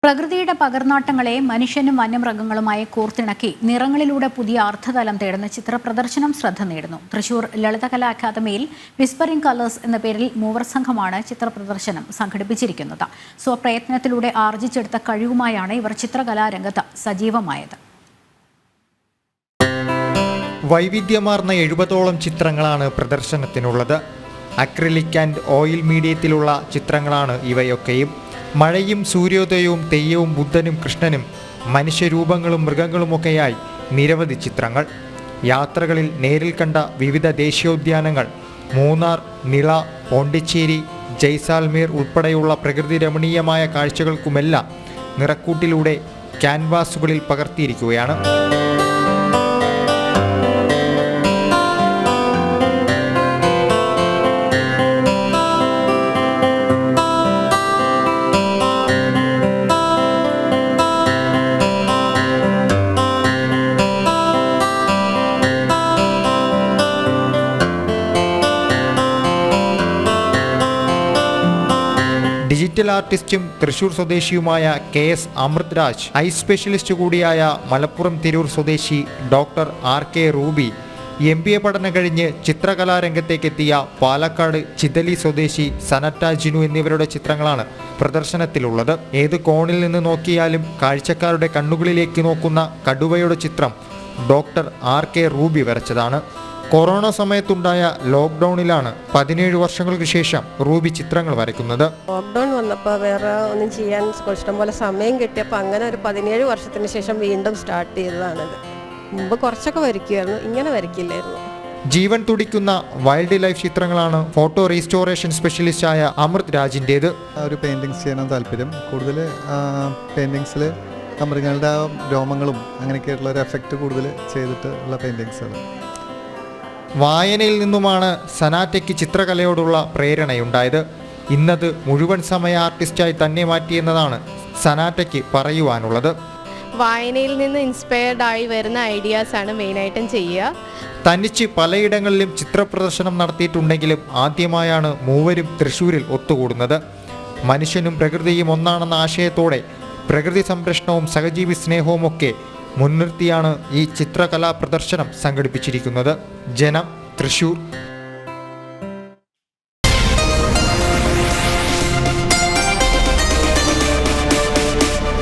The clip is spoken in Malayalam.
പ്രകൃതിയുടെ പകർന്നാട്ടങ്ങളെ മനുഷ്യനും വന്യമൃഗങ്ങളുമായി കോർത്തിണക്കി നിറങ്ങളിലൂടെ പുതിയ അർത്ഥതലം തേടുന്ന ചിത്രപ്രദർശനം ശ്രദ്ധ നേടുന്നു. തൃശൂർ ലളിതകലാ അക്കാദമിയിൽ വിസ്പറിംഗ് കളേഴ്സ് എന്ന പേരിൽ മൂവർ സംഘമാണ് ചിത്രപ്രദർശനം സംഘടിപ്പിച്ചിരിക്കുന്നത്. സ്വപ്രയത്നത്തിലൂടെ ആർജിച്ചെടുത്ത കഴിവുമായാണ് ഇവർ ചിത്രകലാരംഗത്ത് സജീവമായത്. വൈവിധ്യമാർന്ന 70ഓളം ചിത്രങ്ങളാണ് പ്രദർശനത്തിനുള്ളത്. അക്രിലിക് ആൻഡ് ഓയിൽ മീഡിയത്തിലുള്ള ചിത്രങ്ങളാണ് ഇവയൊക്കെയും. മഴയും സൂര്യോദയവും തെയ്യവും ബുദ്ധനും കൃഷ്ണനും മനുഷ്യരൂപങ്ങളും മൃഗങ്ങളുമൊക്കെയായി നിരവധി ചിത്രങ്ങൾ. യാത്രകളിൽ നേരിൽ കണ്ട വിവിധ ദേശീയോദ്യാനങ്ങൾ, മൂന്നാർ, നിള, പോണ്ടിച്ചേരി, ജയ്സാൽമീർ ഉൾപ്പെടെയുള്ള പ്രകൃതി രമണീയമായ കാഴ്ചകൾക്കുമെല്ലാം നിറക്കൂട്ടിലൂടെ ക്യാൻവാസുകളിൽ പകർത്തിയിരിക്കുകയാണ്. ഡിജിറ്റൽ ആർട്ടിസ്റ്റും തൃശൂർ സ്വദേശിയുമായ KS അമൃത് രാജ്, ഐ സ്പെഷ്യലിസ്റ്റ് കൂടിയായ മലപ്പുറം തിരൂർ സ്വദേശി ഡോക്ടർ RK റൂബി, MBA പഠനം കഴിഞ്ഞ് ചിത്രകലാരംഗത്തേക്കെത്തിയ പാലക്കാട് ചിതലി സ്വദേശി സനറ്റ ജിനു എന്നിവരുടെ ചിത്രങ്ങളാണ് പ്രദർശനത്തിലുള്ളത്. ഏത് കോണിൽ നിന്ന് നോക്കിയാലും കാഴ്ചക്കാരുടെ കണ്ണുകളിലേക്ക് നോക്കുന്ന കടുവയുടെ ചിത്രം ഡോക്ടർ RK റൂബി വരച്ചതാണ്. കൊറോണ സമയത്തുണ്ടായ ലോക്ക്ഡൌണിലാണ് 17 വർഷങ്ങൾക്ക് ശേഷം റൂബി ചിത്രങ്ങൾ വരയ്ക്കുന്നത്. ലോക്ക്ഡൗൺ വന്നപ്പോൾ വേറെ ഒന്നും ചെയ്യാൻ ഇഷ്ടംപോലെ സമയം കിട്ടിയപ്പോൾ അങ്ങനെ ഒരു 17 വർഷത്തിന് ശേഷം വീണ്ടും സ്റ്റാർട്ട് ചെയ്തതാണിത്. മുമ്പ് കുറച്ചൊക്കെ വരയ്ക്കുമായിരുന്നു, ഇങ്ങനെ വരയ്ക്കില്ലായിരുന്നു. ജീവൻ തുടിക്കുന്ന വൈൽഡ് ലൈഫ് ചിത്രങ്ങളാണ് ഫോട്ടോ റീസ്റ്റോറേഷൻ സ്പെഷ്യലിസ്റ്റായ അമൃത് രാജിൻ്റേത്. ഒരു പെയിൻറ്റിങ്സ് ചെയ്യാനാണ് താല്പര്യം. കൂടുതൽ പെയിൻറ്റിങ്സിൽ മൃഗങ്ങളുടെ രോമങ്ങളും അങ്ങനെയൊക്കെയായിട്ടുള്ള ഒരു എഫക്റ്റ് കൂടുതൽ ചെയ്തിട്ട് ഉള്ള പെയിൻറ്റിങ്സുകൾ. വായനയിൽ നിന്നുമാണ് സനാറ്റയ്ക്ക് ചിത്രകലയോടുള്ള പ്രേരണയുണ്ടായത്. ഇന്നത് മുഴുവൻ സമയ ആർട്ടിസ്റ്റായി തന്നെ മാറ്റിയെന്നതാണ് സനാറ്റയ്ക്ക് പറയുവാനുള്ളത്. വായനയിൽ നിന്ന് ഇൻസ്പയർഡ് ആയി വരുന്ന ഐഡിയാസാണ് മെയിനായിട്ടും ചെയ്യുക. തനിച്ച് പലയിടങ്ങളിലും ചിത്രപ്രദർശനം നടത്തിയിട്ടുണ്ടെങ്കിലും ആദ്യമായാണ് മൂവരും തൃശ്ശൂരിൽ ഒത്തുകൂടുന്നത്. മനുഷ്യനും പ്രകൃതിയും ഒന്നാണെന്ന ആശയത്തോടെ പ്രകൃതി സംരക്ഷണവും സഹജീവി സ്നേഹവും ഒക്കെ മുൻനിർത്തിയാണ് ഈ ചിത്രകലാ പ്രദർശനം സംഘടിപ്പിച്ചിരിക്കുന്നത്. ജനം, തൃശ്ശൂർ.